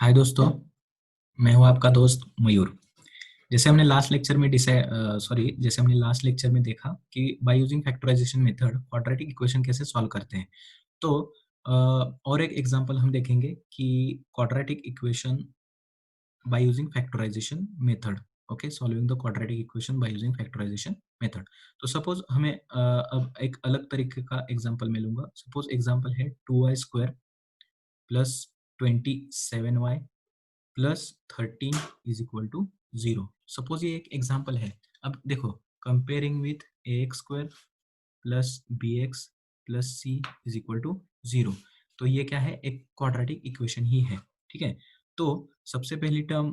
हाय दोस्तों, मैं हूं आपका दोस्त मयूर। जैसे हमने लास्ट लेक्चर में देखा कि by using factorization method quadratic equation कैसे सॉल्व करते हैं। तो और एक एग्जांपल हम देखेंगे कि quadratic equation by using factorization method. Okay, solving the quadratic equation by using factorization method. तो सपोज हमें अब एक अलग तरीके का एग्जांपल मैं लूंगा। सपोज एग्जांपल है 2y² plus 27y plus 13 is equal to 0। Suppose ये एक एग्जाम्पल है। अब देखो, comparing with a x square plus B x plus c is equal to 0। तो ये क्या है? एक क्वाड्रेटिक इक्वेशन ही है। ठीक है। तो सबसे पहली टर्म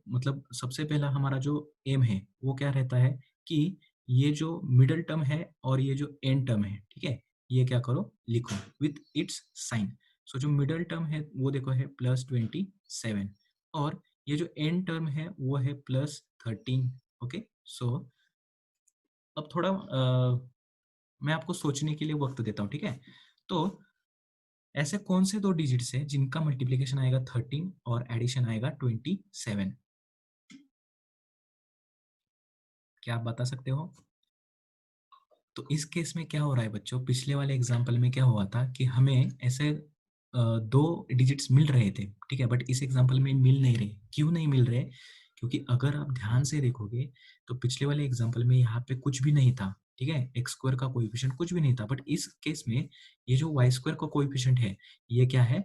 मतलब सबसे पहला हमारा जो एम है वो क्या रहता है कि ये जो मिडल टर्म है और ये जो एंड टर्म है, ठीक है, ये क्या करो, लिखो विथ इट्स साइन। सो जो मिडल टर्म है वो देखो है +27 और ये जो एंड टर्म है वो है +13। ओके। सो अब थोड़ा मैं आपको सोचने के लिए वक्त देता हूँ। ठीक है। तो ऐसे कौन से दो डिजिट्स हैं जिनका मल्टीप्लीकेशन आएगा 13 और एडिशन आएगा 27? क्या आप बता सकते हो? तो इस केस में क्या हो रहा है बच्चों, पिछले वाले एग्जाम्पल में क्या हुआ था कि हमें ऐसे दो डिजिट्स मिल रहे थे, ठीक है, बट इस एग्जाम्पल में मिल नहीं रहे। क्यों नहीं मिल रहे? क्योंकि अगर आप ध्यान से देखोगे तो पिछले वाले एग्जाम्पल में यहाँ पे कुछ भी नहीं था। ठीक है, एक्स स्क्वायर का कोएफिशिएंट कुछ भी नहीं था, बट इस केस में ये जो वाई स्क्वायर का कोएफिशिएंट है ये क्या है,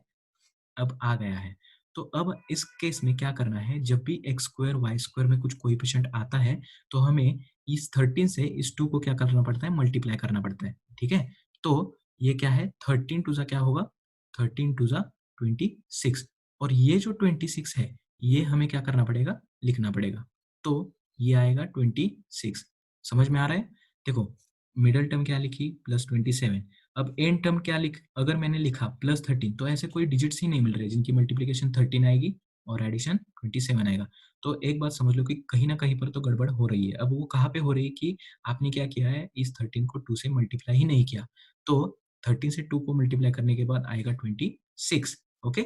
अब आ गया है। तो अब इस केस में क्या करना है, जब भी एक्स स्क्वायर वाई स्क्वायर में कुछ कोएफिशिएंट आता है तो हमें इस 13 से इस 2 को क्या करना पड़ता है, मल्टीप्लाई करना पड़ता है। ठीक है। तो ये क्या है, 13 टू जा क्या होगा, 13 टू जा 26, और ये जो 26 है ये हमें क्या करना पड़ेगा, लिखना पड़ेगा। तो ये आएगा 26। समझ में आ रहा है? देखो, मिडल टर्म क्या लिखी, +27। अब एंड टर्म क्या लिख, अगर मैंने लिखा +13, तो ऐसे कोई डिजिट्स ही नहीं मिल रहे जिनकी मल्टीप्लीकेशन 13 आएगी और एडिशन 27 आएगा। तो एक बात समझ लो कि कहीं ना कहीं पर तो गड़बड़ हो रही है। अब वो कहाँ पे हो रही है कि आपने क्या किया है, इस 13 को 2 से मल्टीप्लाई ही नहीं किया। तो 13 से 2 को मल्टीप्लाई करने के बाद आएगा 26। ओके।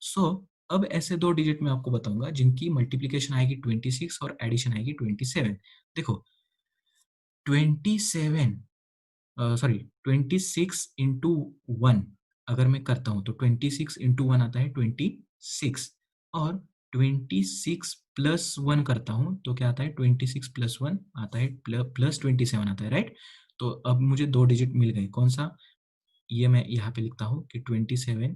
सो अब ऐसे दो डिजिट मैं आपको बताऊंगा जिनकी मल्टीप्लीकेशन आएगी 26 और एडिशन आएगी 27। देखो, 27 सॉरी 26 × 1 अगर मैं करता हूँ तो 26 × 1 आता है 26, और 26 + 1 करता हूँ तो क्या आता है, 26 + 1 आता है +27 आता है, राइट। तो अब मुझे दो डिजिट मिल गए। कौन सा? ये मैं यहाँ पे लिखता हूँ कि 27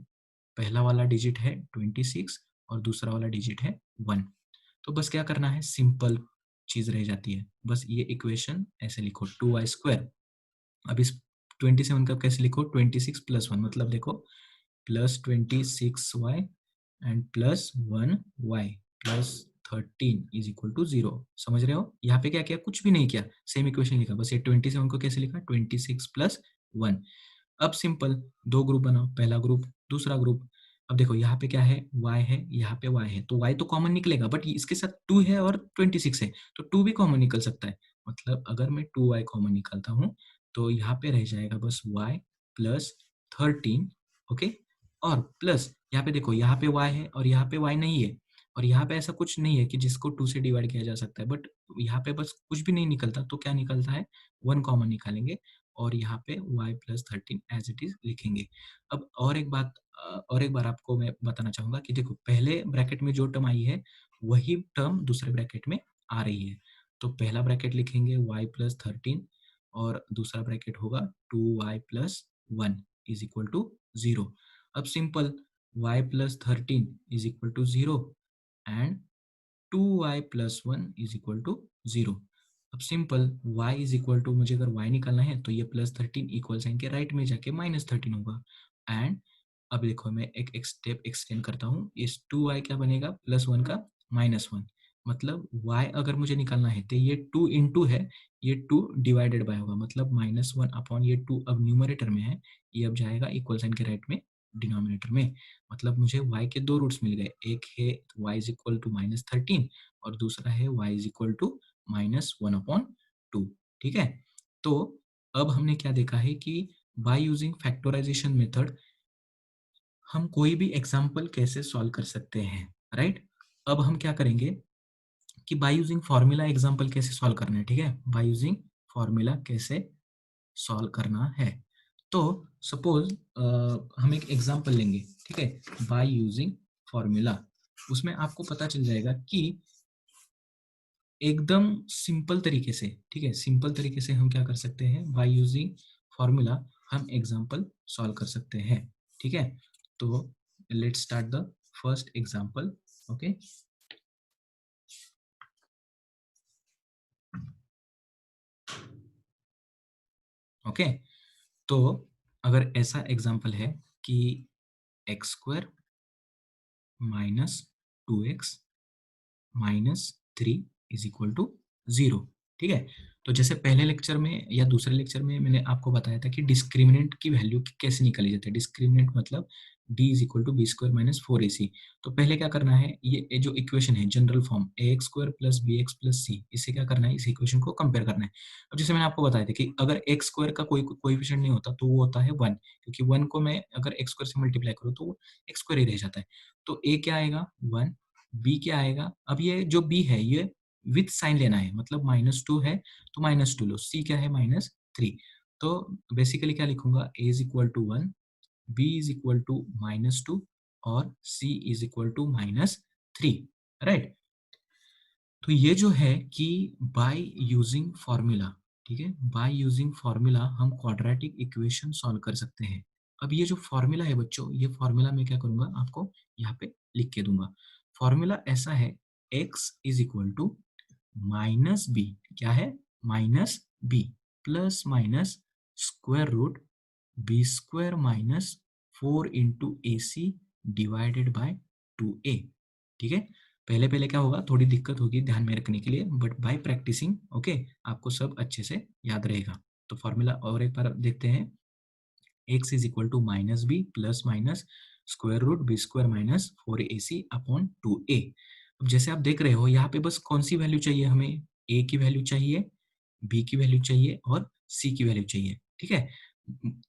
पहला वाला डिजिट है 26 और दूसरा वाला डिजिट है 1। तो बस क्या करना है, सिंपल चीज रह जाती है। बस ये इक्वेशन ऐसे लिखो, 2y²। अब इस 27 का कैसे लिखो, 26 + 1, मतलब देखो +26y and +1y +13 is equal to 0। समझ रहे हो? यहाँ पे क्या किया, कुछ भी नहीं किया, सेम इक्वेशन लिखा। बस ये 27 को कैसे लिखा, 26 + 1। अब सिंपल दो ग्रुप बनाओ, पहला ग्रुप दूसरा ग्रुप। अब देखो यहाँ पे क्या है, y है, यहाँ पे y है, तो y तो कॉमन निकलेगा, बट इसके साथ 2 है और 26 है, तो 2 भी कॉमन निकल सकता है। मतलब अगर मैं 2y कॉमन निकालता हूँ तो यहाँ पे रह जाएगा बस y +13। ओके। और प्लस यहाँ पे देखो, यहाँ पे y है और यहाँ पे y नहीं है, और यहाँ पे ऐसा कुछ नहीं है कि जिसको 2 से डिवाइड किया जा सकता है, बट यहाँ पे बस कुछ भी नहीं निकलता, तो क्या निकलता है, 1 कॉमन निकालेंगे और यहाँ पे y +13 एज इट इज लिखेंगे। अब और एक बार आपको मैं बताना चाहूंगा कि देखो, पहले ब्रैकेट में जो टर्म आई है वही टर्म दूसरे ब्रैकेट में आ रही है। तो पहला ब्रैकेट लिखेंगे y +13 और दूसरा ब्रैकेट होगा 2y + 1 इज इक्वल टू 0। अब simple y +13 is equal to 0 and 2y + 1 is equal to 0। अब simple y is equal to, मुझे अगर y निकालना है तो ये +13 इक्वल साइन के राइट में जाके -13 होगा। एंड अब देखो, मैं एक स्टेप एक्सटेंड करता हूँ, इस 2y क्या बनेगा, +1 का -1। मतलब y अगर मुझे निकालना है तो ये 2 इंटू है, ये 2 डिवाइडेड बाय होगा, मतलब -1 अपॉन ये 2 अब न्यूमरेटर में है, ये अब जाएगा इक्वल साइन के राइट में डिनोमिनेटर में। मतलब मुझे y के दो रूट्स मिल गए, एक है y इज इक्वल टू -13 और दूसरा है y इज इक्वल टू -1/2। ठीक है। तो अब हमने क्या देखा है कि बाय यूजिंग फैक्टराइजेशन मेथड हम कोई भी एग्जाम्पल कैसे सॉल्व कर सकते हैं, राइट? अब हम क्या करेंगे कि बाय यूजिंग फॉर्मूला एग्जाम्पल कैसे सॉल्व करना है, ठीक है? बाय यूजिंग फॉर्मूला कैसे सॉल्व करना है। तो सपोज हम एक एग्जाम्पल लेंगे, ठीक है? बाय यूजिंग फॉर्मूला, उसमें आपको पता चल जाएगा कि एकदम सिंपल तरीके से, ठीक है, सिंपल तरीके से हम क्या कर सकते हैं, बाय यूजिंग फॉर्मूला हम एग्जाम्पल सॉल्व कर सकते हैं, ठीक है? तो let's start the first example. Okay, okay, तो अगर ऐसा एग्जाम्पल है कि x square minus 2x minus 3 is equal to 0, ठीक है? तो जैसे पहले लेक्चर में या दूसरे लेक्चर में मैंने आपको बताया था कि डिस्क्रिमिनेंट की वैल्यू कैसे निकाली जाती है। डिस्क्रिमिनेंट मतलब d is equal to b square minus 4ac। तो पहले क्या करना है, ये जो इक्वेशन है general form A x square plus B x plus C, इससे क्या करना है, इस इक्वेशन को कंपेयर करना है। अब जैसे मैंने आपको बताया था कि अगर एक्स स्क्वायर का कोई कोएफिशिएंट नहीं होता तो वो होता है 1, क्योंकि 1 को मैं अगर एक्स स्क्वायर से मल्टीप्लाई करूँ तो वो एक्स स्क्वायर ही रह जाता है। तो ए क्या आएगा 1, बी क्या आएगा, अब ये जो बी है ये विथ साइन लेना है, मतलब -2 है तो -2 लो, सी क्या है -3। तो बेसिकली क्या लिखूंगा, a is equal to 1, b is equal to -2 और c is equal to -3, right? तो ये जो है कि बाय यूजिंग फॉर्मूला, ठीक है, बाय यूजिंग फॉर्मूला हम क्वाड्रेटिक इक्वेशन सॉल्व कर सकते हैं। अब ये जो फॉर्मूला है बच्चों, ये फॉर्मूला मैं क्या करूंगा, आपको यहाँ पे लिख के दूंगा। फॉर्मूला ऐसा है, x is equal to minus b, क्या है, minus b plus minus square root b square minus 4 × AC divided by 2a, ठीक है? पहले पहले क्या होगा, थोड़ी दिक्कत होगी ध्यान में रखने के लिए, बट बाय प्रैक्टिसिंग ओके आपको सब अच्छे से याद रहेगा। तो फॉर्मूला और एक बार देखते हैं, x is equal to minus b plus minus square root b square minus 4ac upon 2a। अब जैसे आप देख रहे हो यहाँ पे बस कौन सी वैल्यू चाहिए हमें, a की वैल्यू चाहिए, b की वैल्यू चाहिए और c की वैल्यू चाहिए, ठीक है?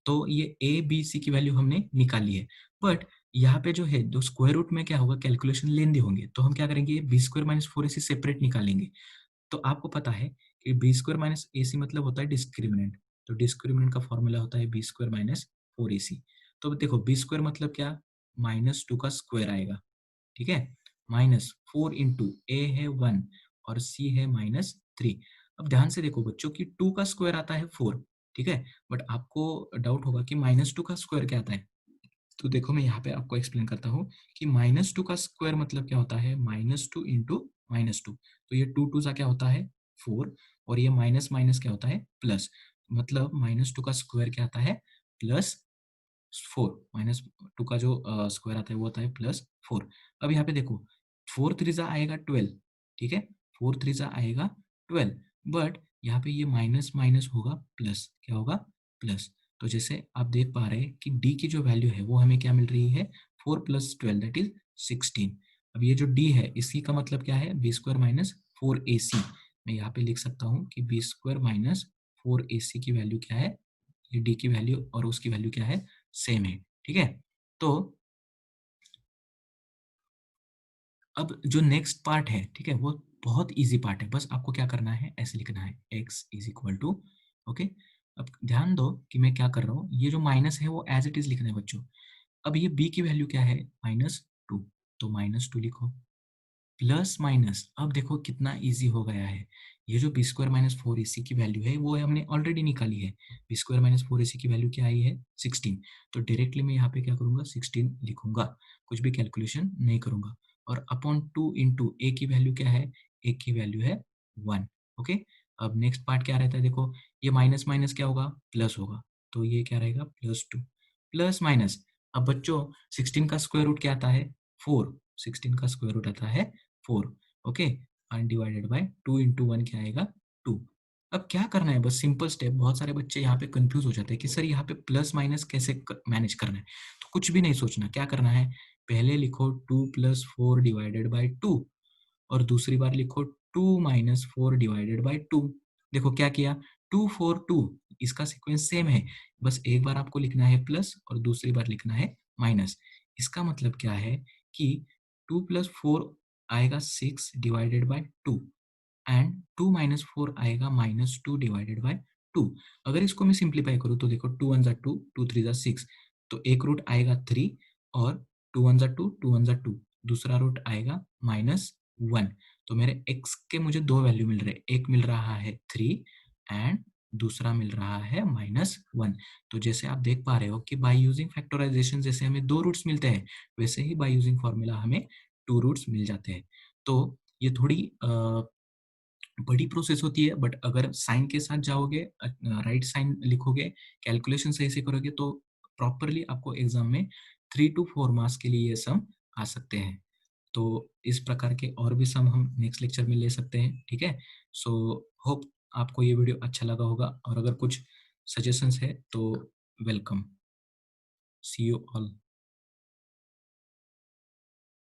तो ये a b c की वैल्यू हमने निकाली है, बट यहाँ पे जो है दो स्क्वायर रूट में क्या होगा, कैलकुलेशन लेंदी होंगे, तो हम क्या करेंगे, B square minus 4ac separate निकालेंगे। तो आपको पता है कि बी स्क्वायर माइनस ए सी मतलब होता है डिस्क्रिमिनेंट, तो डिस्क्रिमिनेंट का फॉर्मूला होता है बी स्क्वायर माइनस 4ac। तो देखो बी स्क्वायर मतलब क्या, -2 का स्क्वायर आएगा, ठीक है, -4 इंटू ए है 1 और सी है -3। अब ध्यान से देखो बच्चों की 2 का स्क्वायर आता है 4, ठीक है, बट आपको डाउट होगा कि -2 का स्क्वायर क्या आता है। तो देखो मैं यहाँ पे आपको एक्सप्लेन करता हूँ कि -2 का स्क्वायर मतलब क्या होता है, -2 इंटू -2, तो ये 2 सा क्या होता है 4, और ये माइनस माइनस क्या होता है प्लस, मतलब -2 का स्क्वायर क्या आता है, +4, -2 का जो स्क्वायर आता है वो होता है +4। अब यहाँ पे देखो 4 3 आएगा 12, ठीक है, 4 3 आएगा 12, बट यहाँ पे ये माइनस माइनस होगा प्लस, क्या होगा, प्लस। तो जैसे आप देख पा रहे हैं कि d की जो वैल्यू है वो हमें क्या मिल रही है, 4 + 12 दैट इज 16। अब ये जो d है इसी का मतलब क्या है, बी स्क्वायर माइनस 4ac। मैं यहाँ पे लिख सकता हूँ कि बी स्क्वायर माइनस 4ac की वैल्यू क्या है, ये d की वैल्यू और उसकी वैल्यू क्या है, सेम है, ठीक है? तो अब जो नेक्स्ट पार्ट है, ठीक है, वो बहुत ईजी पार्ट है, बस आपको क्या करना है, ऐसे लिखना है x is equal to, okay. अब ध्यान दो कि मैं क्या कर रहा हूँ, ये जो माइनस है वो एज इट इज लिखना है बच्चों। अब ये b की वैल्यू क्या है, -2, तो -2 लिखो, प्लस माइनस, अब देखो कितना इजी हो गया है, ये जो बी स्क्वायर माइनस 4ac की वैल्यू है वो हमने ऑलरेडी निकाली है, बी स्क्वायर माइनस 4ac की वैल्यू क्या आई है, 16। तो डायरेक्टली मैं यहाँ पे क्या करूंगा, 16 लिखूंगा, कुछ भी कैलकुलेशन नहीं करूंगा, और अपॉन 2 इंटू ए की वैल्यू क्या है, ए की वैल्यू है 1, ओके। अब नेक्स्ट पार्ट क्या रहता है, देखो ये माइनस माइनस क्या होगा, प्लस होगा, तो ये क्या रहेगा, +2 प्लस माइनस। अब बच्चों 16 का स्क्वायर रूट क्या आता है, 4, 16 का स्क्वायर रूट आता है 4, okay, and divided by 2 into 1 क्या आएगा, 2। अब क्या करना है, बस सिंपल स्टेप, बहुत सारे बच्चे यहाँ पे कंफ्यूज हो जाते हैं कि सर यहाँ पे प्लस माइनस कैसे मैनेज करना है। तो कुछ भी नहीं सोचना, क्या करना है, पहले लिखो 2 + 4 डिवाइडेड बाय 2, और दूसरी बार लिखो 2 - 4 डिवाइडेड बाय 2। देखो क्या किया, 2 4 2, इसका सीक्वेंस सेम है, बस एक बार आपको लिखना है प्लस और दूसरी बार लिखना है माइनस। इसका मतलब क्या है कि 2 प्लस 4 आएगा 6 डिवाइडेड बाय 2 एंड 2 माइनस 4 आएगा -2 डिवाइडेड बाय 2। अगर इसको मैं सिंप्लीफाई करूँ तो देखो 2 वन ज़ा 2, 2 थ्री ज़ा 6, तो एक रूट आएगा 3 और 2 वन ज़ा 2, 2 वन ज़ा 2, दूसरा रूट आएगा -1। तो मेरे x के मुझे दो वैल्यू मिल रहे हैं, एक मिल रहा है 3 एंड दूसरा मिल रहा है -1। तो जैसे आप देख पा रहे हो कि बाय यूजिंग फैक्टराइजेशन जैसे हमें दो रूट्स मिलते हैं, वैसे ही बाय यूजिंग फॉर्मूला हमें टू रूट्स मिल जाते हैं। तो ये थोड़ी बड़ी प्रोसेस होती है, बट अगर साइन के साथ जाओगे, राइट साइन लिखोगे, कैलकुलेशन सही से करोगे, तो प्रॉपरली आपको एग्जाम में 3 to 4 मार्क्स के लिए ये सम आ सकते हैं। तो इस प्रकार के और भी सम हम नेक्स्ट लेक्चर में ले सकते हैं, ठीक है। सो होप आपको ये वीडियो अच्छा लगा होगा, और अगर कुछ सजेशंस है तो वेलकम। C you all.